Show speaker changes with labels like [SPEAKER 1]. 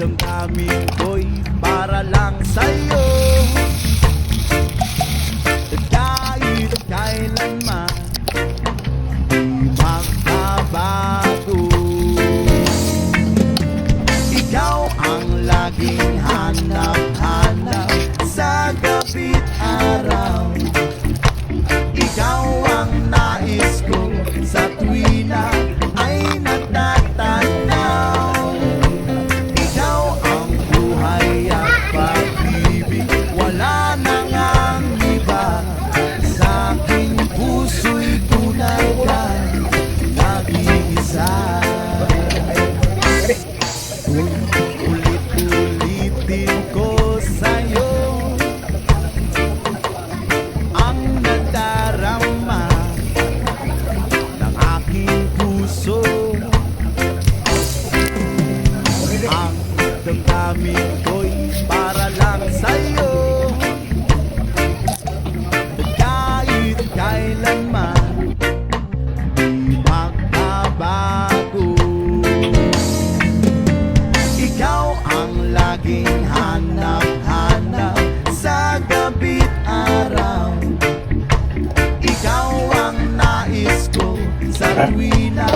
[SPEAKER 1] damdamin ko'y para lang sa'yo. Kahit kailanman di magbabago. Ikaw ang laging hanap-hanap sa gabi't araw. Ikaw ang nais ko sa tuwina ay natatanaw. Ikaw ang buhay at pag-ibig, wala nang ang iba. Sa aking puso'y tunay ka, nag-iisa. Ulit-ulitin ko sa'yo ang nadarama ng aking puso. Ang damdamin ko'y para lang sa'yo. Kahit kailanman di magbabago. Ikaw ang laging hanap-hanap sa gabi't araw. Ikaw ang nais ko sa tuwina